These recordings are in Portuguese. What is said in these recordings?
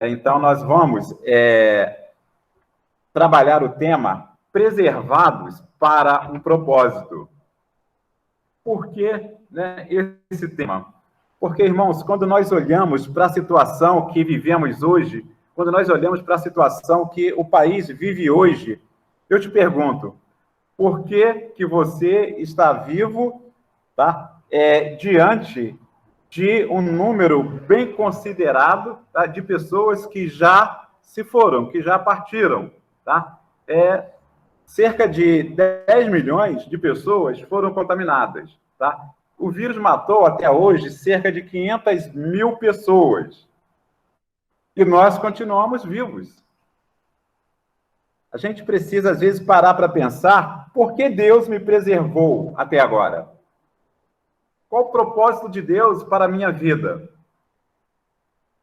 Então, nós vamos trabalhar o tema preservados para um propósito. Por que, né, esse tema? Porque, irmãos, quando nós olhamos para a situação que vivemos hoje, quando nós olhamos para a situação que o país vive hoje, eu te pergunto, por que que você está vivo, tá? Diante de um número bem considerado, tá, de pessoas que já se foram, que já partiram, tá? Cerca de 10 milhões de pessoas foram contaminadas, tá? O vírus matou até hoje cerca de 500 mil pessoas. E nós continuamos vivos. A gente precisa, às vezes, parar para pensar por que Deus me preservou até agora? Qual o propósito de Deus para a minha vida?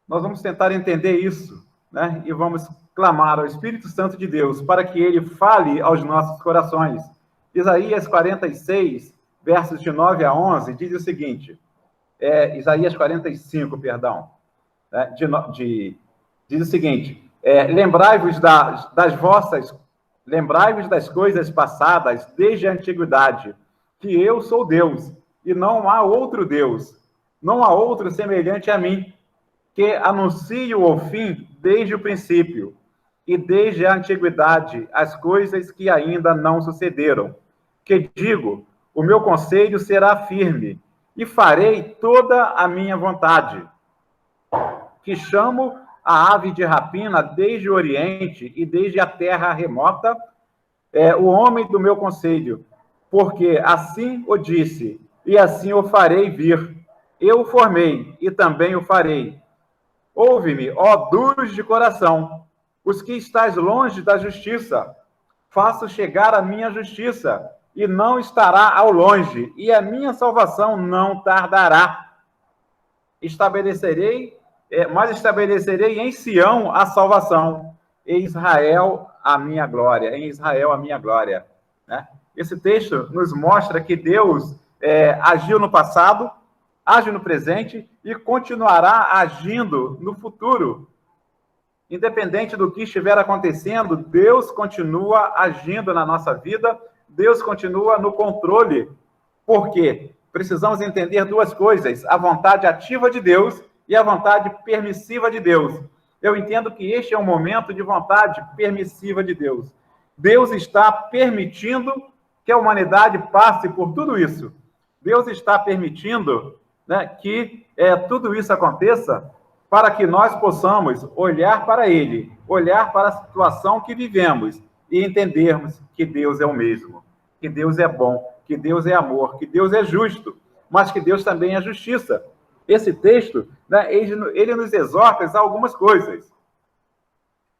Nós vamos tentar entender isso, né? E vamos clamar ao Espírito Santo de Deus para que ele fale aos nossos corações. Isaías 46, versos de 9 a 11, diz o seguinte, Isaías 45, perdão, né? Diz o seguinte, lembrai-vos das coisas passadas desde a antiguidade, que eu sou Deus, e não há outro Deus, não há outro semelhante a mim, que anuncio o fim desde o princípio, e desde a antiguidade as coisas que ainda não sucederam. Que digo, o meu conselho será firme, e farei toda a minha vontade. Que chamo a ave de rapina desde o Oriente e desde a terra remota, o homem do meu conselho, porque assim o disse, e assim o farei vir. Eu o formei, e também o farei. Ouve-me, ó duros de coração, os que estáis longe da justiça. Faço chegar a minha justiça, e não estará ao longe, e a minha salvação não tardará. Mas estabelecerei em Sião a salvação, em Israel a minha glória, em Israel a minha glória. Né? Esse texto nos mostra que Deus agiu no passado, age no presente e continuará agindo no futuro. Independente do que estiver acontecendo, Deus continua agindo na nossa vida, Deus continua no controle. Por quê? Precisamos entender duas coisas, a vontade ativa de Deus e a vontade permissiva de Deus. Eu entendo que este é um momento de vontade permissiva de Deus. Deus está permitindo que a humanidade passe por tudo isso. Deus está permitindo, né, que tudo isso aconteça para que nós possamos olhar para Ele, olhar para a situação que vivemos e entendermos que Deus é o mesmo, que Deus é bom, que Deus é amor, que Deus é justo, mas que Deus também é justiça. Esse texto, né, ele nos exorta a algumas coisas.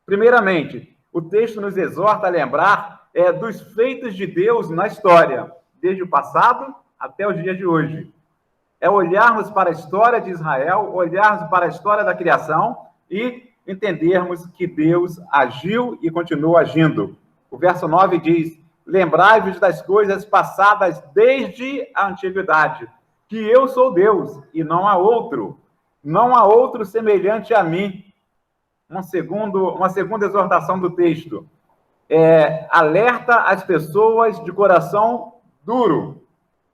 Primeiramente, o texto nos exorta a lembrar dos feitos de Deus na história, desde o passado até os dias de hoje. Olharmos para a história de Israel, olharmos para a história da criação e entendermos que Deus agiu e continua agindo. O verso 9 diz, lembrai-vos das coisas passadas desde a antiguidade, que eu sou Deus e não há outro semelhante a mim. Uma segunda exortação do texto. Alerta as pessoas de coração duro.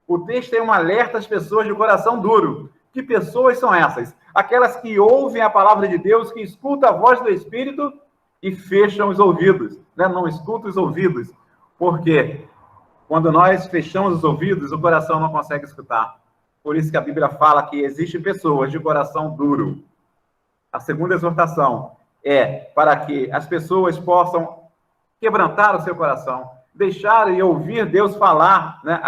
O texto é um alerta às pessoas de coração duro. Que pessoas são essas? Aquelas que ouvem a palavra de Deus, que escutam a voz do Espírito e fecham os ouvidos. Né? Não escutam os ouvidos. Por quê? Quando nós fechamos os ouvidos, o coração não consegue escutar. Por isso que a Bíblia fala que existem pessoas de coração duro. A segunda exortação é para que as pessoas possam quebrantar o seu coração, deixar e ouvir Deus falar, né,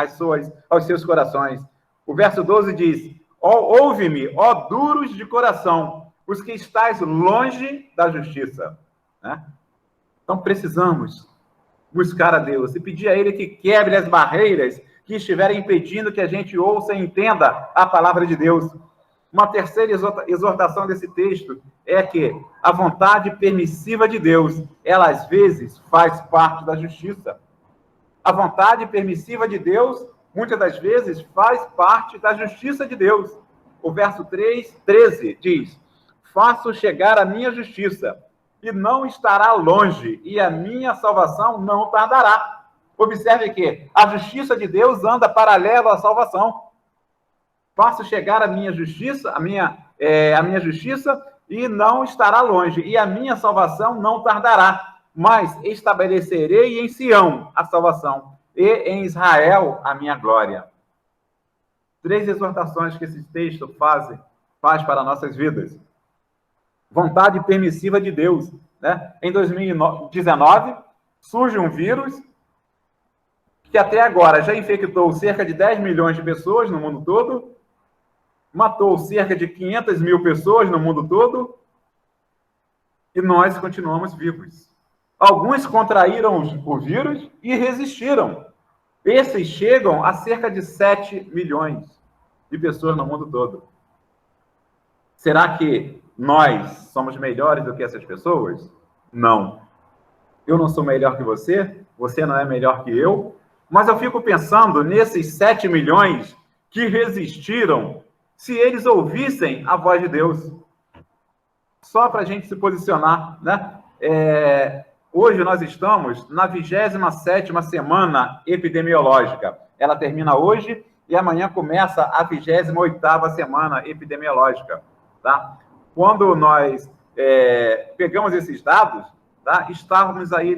aos seus corações. O verso 12 diz, ouve-me, ó duros de coração, os que estáis longe da justiça. Né? Então precisamos buscar a Deus e pedir a Ele que quebre as barreiras que estiverem impedindo que a gente ouça e entenda a palavra de Deus. Uma terceira exortação desse texto é que a vontade permissiva de Deus, ela às vezes faz parte da justiça. A vontade permissiva de Deus, muitas das vezes, faz parte da justiça de Deus. O verso 13 diz, faço chegar a minha justiça, e não estará longe, e a minha salvação não tardará. Observe que a justiça de Deus anda paralelo à salvação. Faço chegar a minha justiça, a minha justiça, e não estará longe, e a minha salvação não tardará. Mas estabelecerei em Sião a salvação, e em Israel a minha glória. 3 exortações que esse texto faz para nossas vidas. Vontade permissiva de Deus, né? Em 2019, surge um vírus que até agora já infectou cerca de 10 milhões de pessoas no mundo todo, matou cerca de 500 mil pessoas no mundo todo, e nós continuamos vivos. Alguns contraíram o vírus e resistiram. Esses chegam a cerca de 7 milhões de pessoas no mundo todo. Será que nós somos melhores do que essas pessoas? Não. Eu não sou melhor que você não é melhor que eu, mas eu fico pensando nesses 7 milhões que resistiram, se eles ouvissem a voz de Deus. Só para a gente se posicionar, né? Hoje nós estamos na 27ª semana epidemiológica. Ela termina hoje e amanhã começa a 28ª semana epidemiológica. Tá? Quando nós pegamos esses dados, tá? Estávamos aí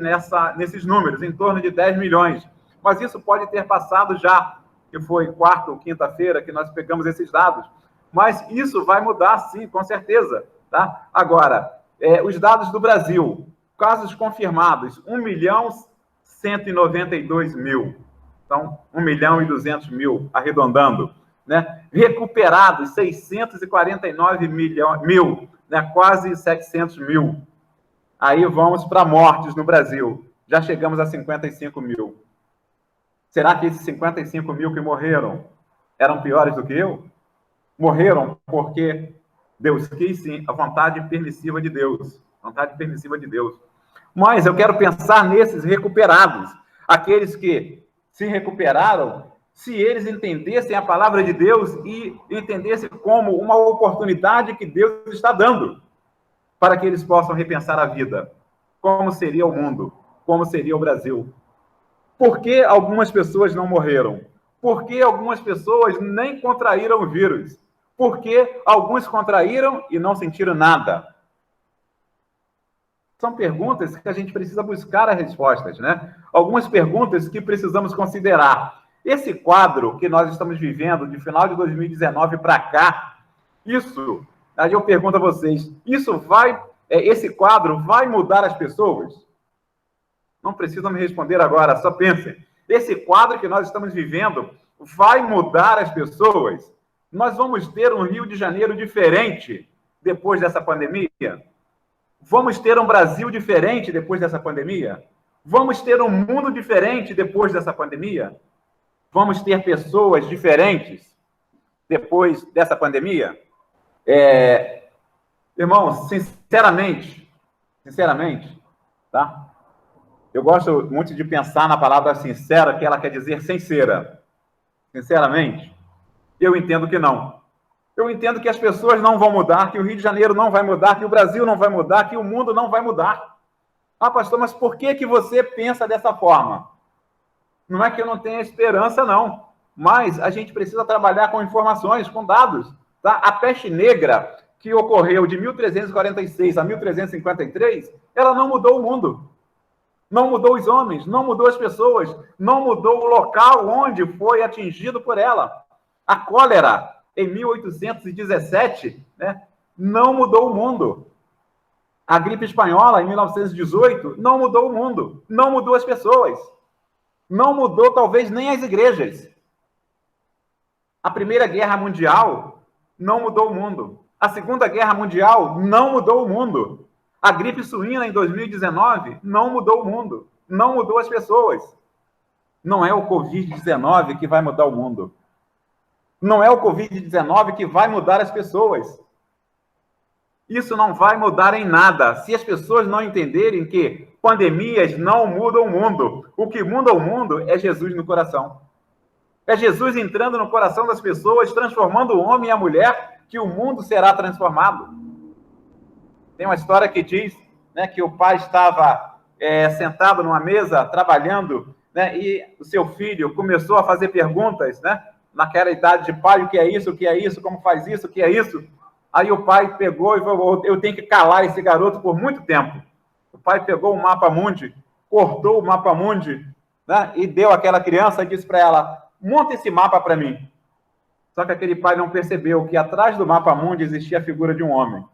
nesses números, em torno de 10 milhões. Mas isso pode ter passado já, que foi quarta ou quinta-feira que nós pegamos esses dados. Mas isso vai mudar, sim, com certeza. Tá? Agora, os dados do Brasil, casos confirmados, 1.192.000. Então, 1.200.000, arredondando. Né? Recuperados, 649 mil, né? Quase 700 mil. Aí vamos para mortes no Brasil. Já chegamos a 55 mil. Será que esses 55 mil que morreram eram piores do que eu? Morreram porque Deus quis, sim, a vontade permissiva de Deus. Vontade permissiva de Deus. Mas eu quero pensar nesses recuperados. Aqueles que se recuperaram, se eles entendessem a palavra de Deus e entendessem como uma oportunidade que Deus está dando para que eles possam repensar a vida. Como seria o mundo? Como seria o Brasil? Por que algumas pessoas não morreram? Por que algumas pessoas nem contraíram o vírus? Por que alguns contraíram e não sentiram nada? São perguntas que a gente precisa buscar as respostas, né? Algumas perguntas que precisamos considerar. Esse quadro que nós estamos vivendo de final de 2019 para cá, aí eu pergunto a vocês, esse quadro vai mudar as pessoas? Não precisam me responder agora, só pensem. Esse quadro que nós estamos vivendo vai mudar as pessoas? Nós vamos ter um Rio de Janeiro diferente depois dessa pandemia? Vamos ter um Brasil diferente depois dessa pandemia? Vamos ter um mundo diferente depois dessa pandemia? Vamos ter pessoas diferentes depois dessa pandemia? Irmãos, sinceramente, tá? Eu gosto muito de pensar na palavra sincera, que ela quer dizer sincera. Sinceramente, eu entendo que não. Eu entendo que as pessoas não vão mudar, que o Rio de Janeiro não vai mudar, que o Brasil não vai mudar, que o mundo não vai mudar. Ah, pastor, mas por que você pensa dessa forma? Não é que eu não tenha esperança, não. Mas a gente precisa trabalhar com informações, com dados. Tá? A peste negra, que ocorreu de 1346 a 1353, ela não mudou o mundo. Não mudou os homens, não mudou as pessoas, não mudou o local onde foi atingido por ela. A cólera, em 1817, né, não mudou o mundo. A gripe espanhola, em 1918, não mudou o mundo, não mudou as pessoas, não mudou talvez nem as igrejas. A Primeira Guerra Mundial não mudou o mundo. A Segunda Guerra Mundial não mudou o mundo. A gripe suína, em 2019, não mudou o mundo, não mudou as pessoas. Não é o Covid-19 que vai mudar o mundo. Não é o Covid-19 que vai mudar as pessoas. Isso não vai mudar em nada se as pessoas não entenderem que pandemias não mudam o mundo. O que muda o mundo é Jesus no coração. É Jesus entrando no coração das pessoas, transformando o homem e a mulher, que o mundo será transformado. Tem uma história que diz, né, que o pai estava sentado numa mesa, trabalhando, né, e o seu filho começou a fazer perguntas, né, naquela idade de pai, o que é isso, como faz isso, o que é isso? Aí o pai pegou e falou, eu tenho que calar esse garoto por muito tempo. O pai pegou o mapa mundi, cortou o mapa mundi, né, e deu àquela criança e disse para ela, monta esse mapa para mim. Só que aquele pai não percebeu que atrás do mapa mundi existia a figura de um homem.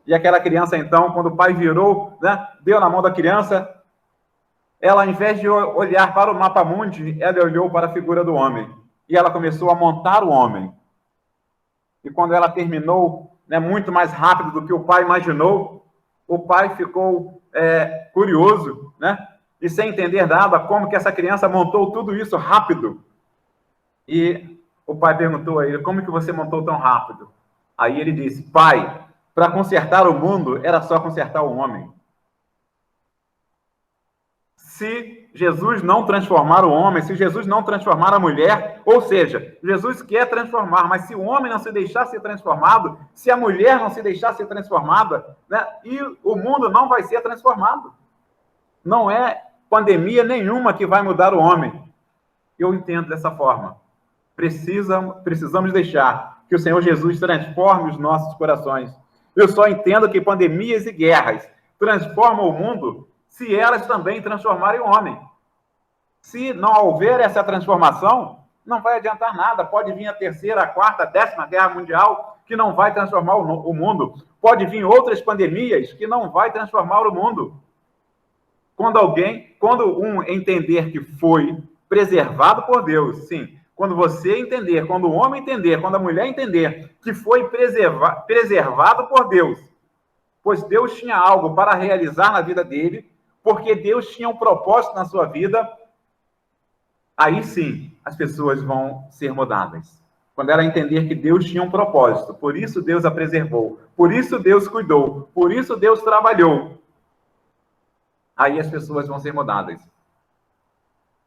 E aquela criança, então, quando o pai virou, né, deu na mão da criança, ela, ao invés de olhar para o mapa mundi, ela olhou para a figura do homem. E ela começou a montar o homem. E quando ela terminou, né, muito mais rápido do que o pai imaginou, o pai ficou curioso, né, e sem entender nada, como que essa criança montou tudo isso rápido. E o pai perguntou a ele, como que você montou tão rápido? Aí ele disse, pai, para consertar o mundo, era só consertar o homem. Se Jesus não transformar o homem, se Jesus não transformar a mulher, ou seja, Jesus quer transformar, mas se o homem não se deixar ser transformado, se a mulher não se deixar ser transformada, né, e o mundo não vai ser transformado. Não é pandemia nenhuma que vai mudar o homem. Eu entendo dessa forma. Precisamos deixar que o Senhor Jesus transforme os nossos corações. Eu só entendo que pandemias e guerras transformam o mundo se elas também transformarem o homem. Se não houver essa transformação, não vai adiantar nada. Pode vir a terceira, a quarta, a 10ª guerra mundial, que não vai transformar o mundo. Pode vir outras pandemias que não vai transformar o mundo. Quando um entender que foi preservado por Deus, sim, quando você entender, quando o homem entender, quando a mulher entender que foi preservado por Deus, pois Deus tinha algo para realizar na vida dele, porque Deus tinha um propósito na sua vida, aí sim as pessoas vão ser mudadas. Quando ela entender que Deus tinha um propósito, por isso Deus a preservou, por isso Deus cuidou, por isso Deus trabalhou, aí as pessoas vão ser mudadas.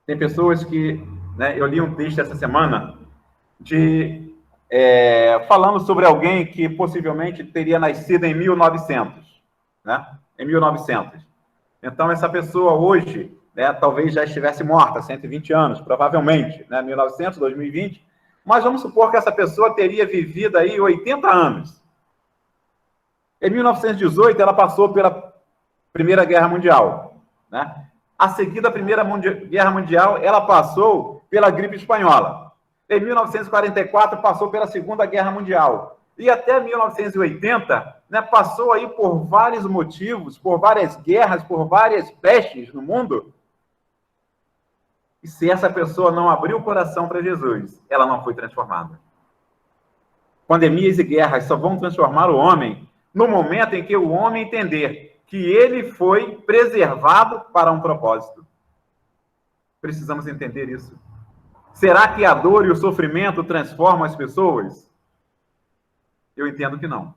Tem pessoas que, né, eu li um texto essa semana falando sobre alguém que possivelmente teria nascido em 1900, né? Em 1900. Então, essa pessoa hoje, né, talvez já estivesse morta, 120 anos, provavelmente, né, 1900, 2020, mas vamos supor que essa pessoa teria vivido aí 80 anos. Em 1918, ela passou pela Primeira Guerra Mundial, né? A seguir da Primeira Guerra Mundial, ela passou pela gripe espanhola. Em 1944, passou pela Segunda Guerra Mundial. E até 1980, né, passou aí por vários motivos, por várias guerras, por várias pestes no mundo. E se essa pessoa não abriu o coração para Jesus, ela não foi transformada. Pandemias e guerras só vão transformar o homem no momento em que o homem entender que ele foi preservado para um propósito. Precisamos entender isso. Será que a dor e o sofrimento transformam as pessoas? Eu entendo que não.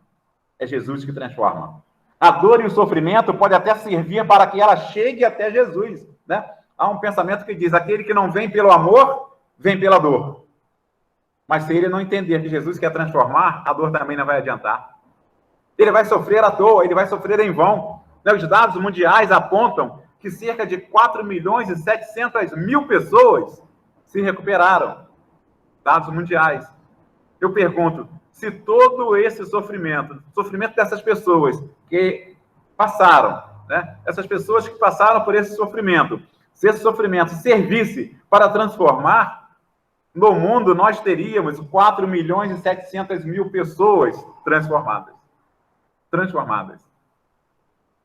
É Jesus que transforma. A dor e o sofrimento podem até servir para que ela chegue até Jesus, né? Há um pensamento que diz, aquele que não vem pelo amor, vem pela dor. Mas se ele não entender que Jesus quer transformar, a dor também não vai adiantar. Ele vai sofrer à toa, ele vai sofrer em vão. Os dados mundiais apontam que cerca de 4.700.000 pessoas se recuperaram. Dados mundiais. Eu pergunto, se todo esse sofrimento dessas pessoas que passaram, né, essas pessoas que passaram por esse sofrimento, se esse sofrimento servisse para transformar, no mundo nós teríamos 4.700.000 pessoas transformadas.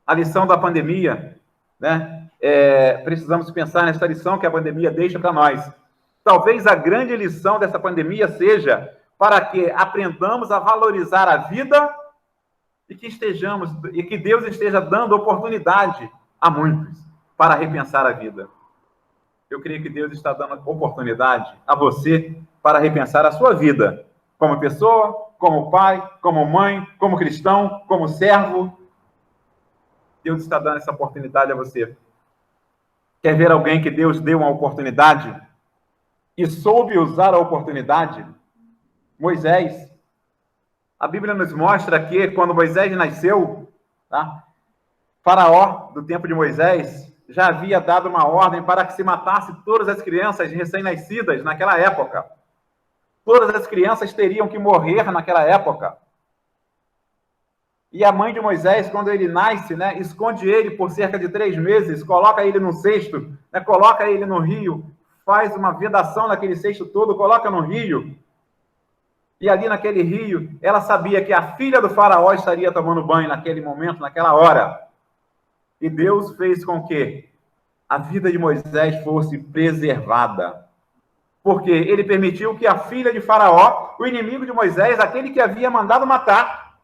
A lição da pandemia, né? Precisamos pensar nessa lição que a pandemia deixa para nós. Talvez a grande lição dessa pandemia seja para que aprendamos a valorizar a vida e que Deus esteja dando oportunidade a muitos para repensar a vida. Eu creio que Deus está dando oportunidade a você para repensar a sua vida, como pessoa, como pai, como mãe, como cristão, como servo. Deus está dando essa oportunidade a você. Quer ver alguém que Deus deu uma oportunidade e soube usar a oportunidade? Moisés. A Bíblia nos mostra que quando Moisés nasceu, tá? Faraó, do tempo de Moisés, já havia dado uma ordem para que se matasse todas as crianças recém-nascidas naquela época. Todas as crianças teriam que morrer naquela época. E a mãe de Moisés, quando ele nasce, né, esconde ele por cerca de 3 meses, coloca ele no cesto, né, coloca ele no rio, faz uma vedação naquele cesto todo, coloca no rio. E ali naquele rio, ela sabia que a filha do faraó estaria tomando banho naquele momento, naquela hora. E Deus fez com que a vida de Moisés fosse preservada. Porque ele permitiu que a filha de faraó, o inimigo de Moisés, aquele que havia mandado matar,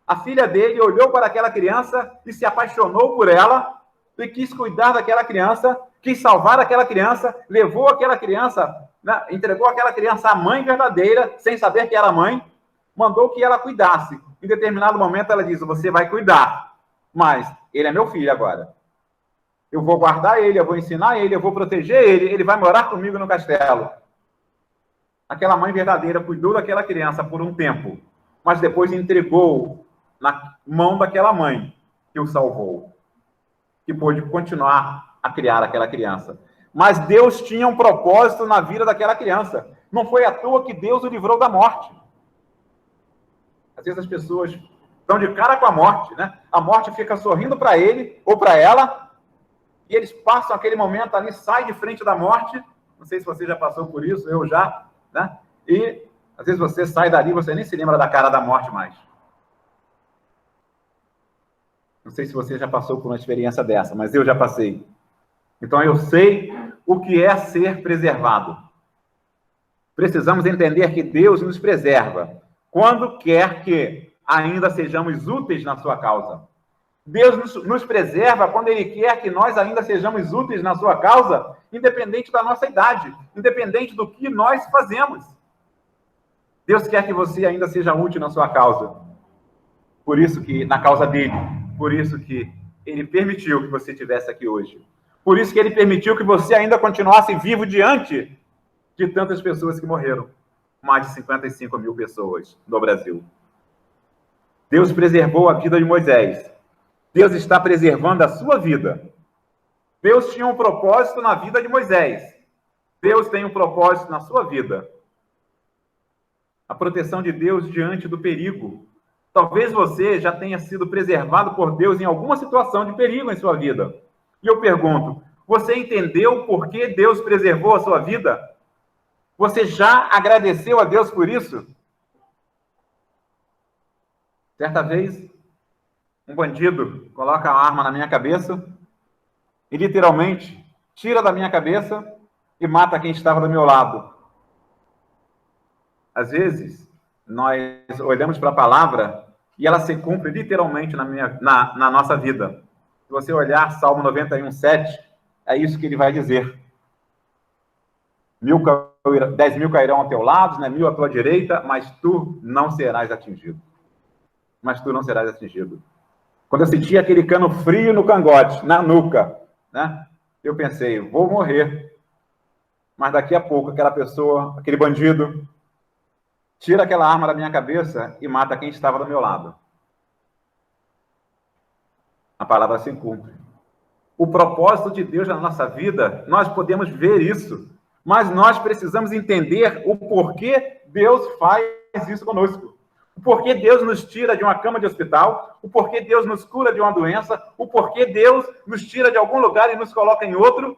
a filha dele olhou para aquela criança e se apaixonou por ela e quis cuidar daquela criança, quis salvar aquela criança, levou aquela criança, né, entregou aquela criança à mãe verdadeira, sem saber que era mãe, mandou que ela cuidasse. Em determinado momento ela diz: você vai cuidar, mas ele é meu filho agora. Eu vou guardar ele, eu vou ensinar ele, eu vou proteger ele, ele vai morar comigo no castelo. Aquela mãe verdadeira cuidou daquela criança por um tempo, mas depois entregou na mão daquela mãe que o salvou, que pôde continuar a criar aquela criança. Mas Deus tinha um propósito na vida daquela criança. Não foi à toa que Deus o livrou da morte. Às vezes as pessoas estão de cara com a morte, né? A morte fica sorrindo para ele ou para ela, e eles passam aquele momento ali, saem de frente da morte. Não sei se você já passou por isso, eu já, né? E às vezes você sai dali, você nem se lembra da cara da morte mais. Não sei se você já passou por uma experiência dessa, mas eu já passei. Então eu sei o que é ser preservado. Precisamos entender que Deus nos preserva quando quer que ainda sejamos úteis na sua causa. Deus nos preserva quando Ele quer que nós ainda sejamos úteis na sua causa, independente da nossa idade, independente do que nós fazemos. Deus quer que você ainda seja útil na sua causa. Por isso que, na causa dele, por isso que Ele permitiu que você estivesse aqui hoje. Por isso que Ele permitiu que você ainda continuasse vivo diante de tantas pessoas que morreram. Mais de 55 mil pessoas no Brasil. Deus preservou a vida de Moisés. Deus está preservando a sua vida. Deus tinha um propósito na vida de Moisés. Deus tem um propósito na sua vida. A proteção de Deus diante do perigo. Talvez você já tenha sido preservado por Deus em alguma situação de perigo em sua vida. E eu pergunto, você entendeu por que Deus preservou a sua vida? Você já agradeceu a Deus por isso? Certa vez, um bandido coloca a arma na minha cabeça e literalmente tira da minha cabeça e mata quem estava do meu lado. Às vezes, nós olhamos para a palavra e ela se cumpre literalmente na nossa vida. Se você olhar Salmo 91:7, é isso que ele vai dizer. 10.000 cairão ao teu lado, né? 1.000 à tua direita, mas tu não serás atingido. Mas tu não serás atingido. Quando eu senti aquele cano frio no cangote, na nuca, né? Eu pensei, vou morrer. Mas daqui a pouco, aquela pessoa, aquele bandido, tira aquela arma da minha cabeça e mata quem estava do meu lado. A palavra se cumpre. O propósito de Deus na nossa vida, nós podemos ver isso, mas nós precisamos entender o porquê Deus faz isso conosco. O porquê Deus nos tira de uma cama de hospital, o porquê Deus nos cura de uma doença, o porquê Deus nos tira de algum lugar e nos coloca em outro,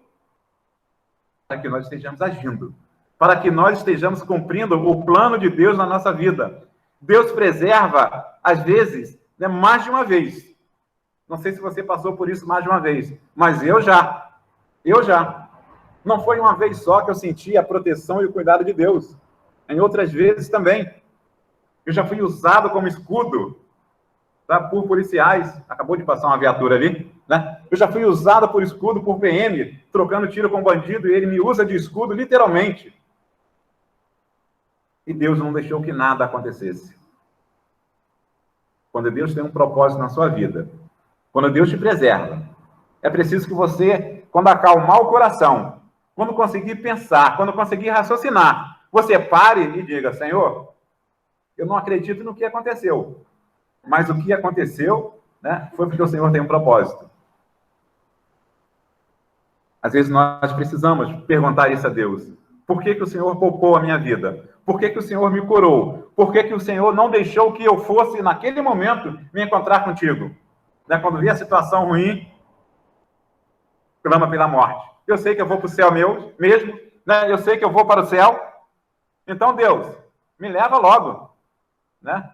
para que nós estejamos agindo, para que nós estejamos cumprindo o plano de Deus na nossa vida. Deus preserva, às vezes, né, mais de uma vez. Não sei se você passou por isso mais de uma vez, mas eu já. Não foi uma vez só que eu senti a proteção e o cuidado de Deus. Em outras vezes também. Eu já fui usado como escudo, tá, por policiais. Acabou de passar uma viatura ali, né? Eu já fui usado por escudo, por PM, trocando tiro com bandido, e ele me usa de escudo, literalmente. E Deus não deixou que nada acontecesse. Quando Deus tem um propósito na sua vida, quando Deus te preserva, é preciso que você, quando acalmar o coração, quando conseguir pensar, quando conseguir raciocinar, você pare e diga, Senhor, Eu não acredito no que aconteceu. Mas o que aconteceu, né, foi porque o Senhor tem um propósito. Às vezes nós precisamos perguntar isso a Deus. Por que o Senhor poupou a minha vida? Por que o Senhor me curou? Por que o Senhor não deixou que eu fosse, naquele momento, me encontrar contigo? Né? Quando vê a situação ruim, clama pela morte. Eu sei que eu vou para o céu mesmo, né? Eu sei que eu vou para o céu. Então, Deus, me leva logo. Né?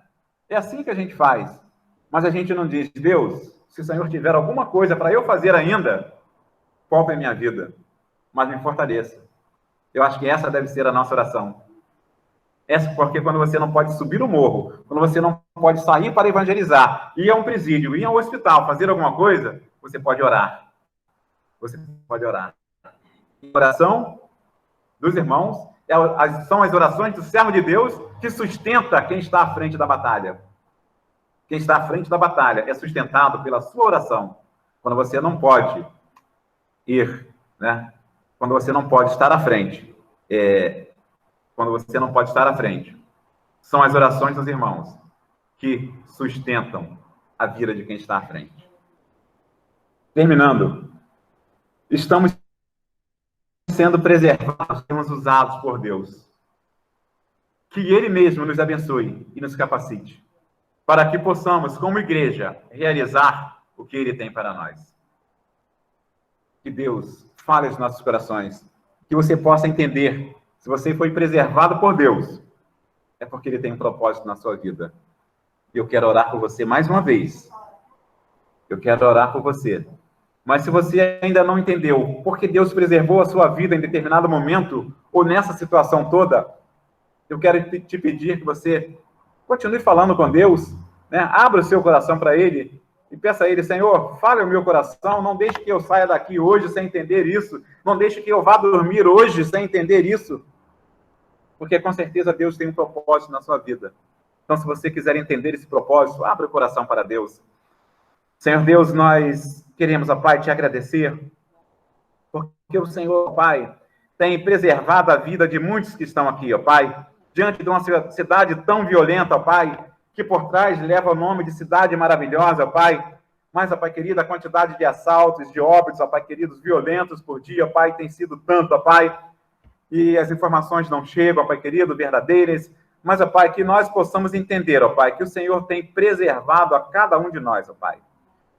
É assim que a gente faz. Mas a gente não diz, Deus, se o Senhor tiver alguma coisa para eu fazer ainda, poupe a minha vida, mas me fortaleça. Eu acho que essa deve ser a nossa oração. Essa porque quando você não pode subir o morro, quando você não pode sair para evangelizar, ir a um presídio, ir a um hospital, fazer alguma coisa, você pode orar. Você pode orar. A oração dos irmãos são as orações do servo de Deus que sustenta quem está à frente da batalha. Quem está à frente da batalha é sustentado pela sua oração. Quando você não pode ir, né? Quando você não pode estar à frente, quando você não pode estar à frente, são as orações dos irmãos que sustentam a vida de quem está à frente. Terminando, estamos sendo preservados, somos usados por Deus. Que Ele mesmo nos abençoe e nos capacite, para que possamos, como igreja, realizar o que Ele tem para nós. Que Deus fale aos nossos corações, que você possa entender, se você foi preservado por Deus, é porque Ele tem um propósito na sua vida. Eu quero orar por você mais uma vez. Eu quero orar por você. Mas se você ainda não entendeu porque Deus preservou a sua vida em determinado momento, ou nessa situação toda, eu quero te pedir que você continue falando com Deus, né? Abra o seu coração para Ele e peça a Ele, Senhor, fale o meu coração, não deixe que eu saia daqui hoje sem entender isso, não deixe que eu vá dormir hoje sem entender isso, porque com certeza Deus tem um propósito na sua vida. Então, se você quiser entender esse propósito, abra o coração para Deus. Senhor Deus, nós queremos, ó Pai, te agradecer, porque o Senhor, ó Pai, tem preservado a vida de muitos que estão aqui, ó Pai, diante de uma cidade tão violenta, ó Pai, que por trás leva o nome de cidade maravilhosa, ó Pai, mas, ó Pai querido, a quantidade de assaltos, de óbitos, ó Pai queridos, violentos por dia, ó Pai, tem sido tanto, ó Pai, e as informações não chegam, ó Pai querido, verdadeiras, mas, ó Pai, que nós possamos entender, ó Pai, que o Senhor tem preservado a cada um de nós, ó Pai.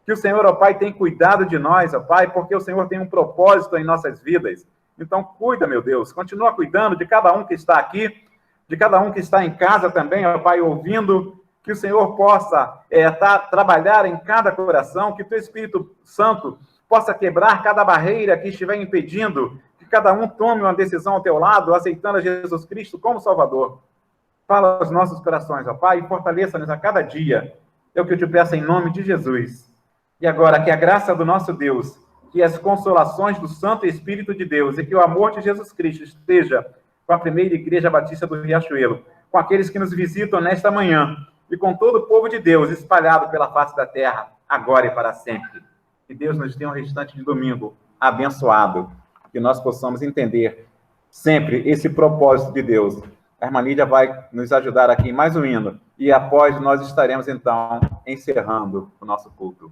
Que o Senhor, ó Pai, tem cuidado de nós, ó Pai, porque o Senhor tem um propósito em nossas vidas. Então, cuida, meu Deus, continua cuidando de cada um que está aqui, de cada um que está em casa também, ó Pai, ouvindo, que o Senhor possa trabalhar em cada coração, que o Teu Espírito Santo possa quebrar cada barreira que estiver impedindo, que cada um tome uma decisão ao Teu lado, aceitando a Jesus Cristo como Salvador. Fala aos nossos corações, ó Pai, e fortaleça-nos a cada dia. É o que eu te peço em nome de Jesus. E agora, que a graça do nosso Deus, que as consolações do Santo Espírito de Deus e que o amor de Jesus Cristo esteja com a primeira Igreja Batista do Riachuelo, com aqueles que nos visitam nesta manhã e com todo o povo de Deus espalhado pela face da terra, agora e para sempre. Que Deus nos dê um restante de domingo abençoado, que nós possamos entender sempre esse propósito de Deus. A irmã Lídia vai nos ajudar aqui em mais um hino, e após nós estaremos, então, encerrando o nosso culto.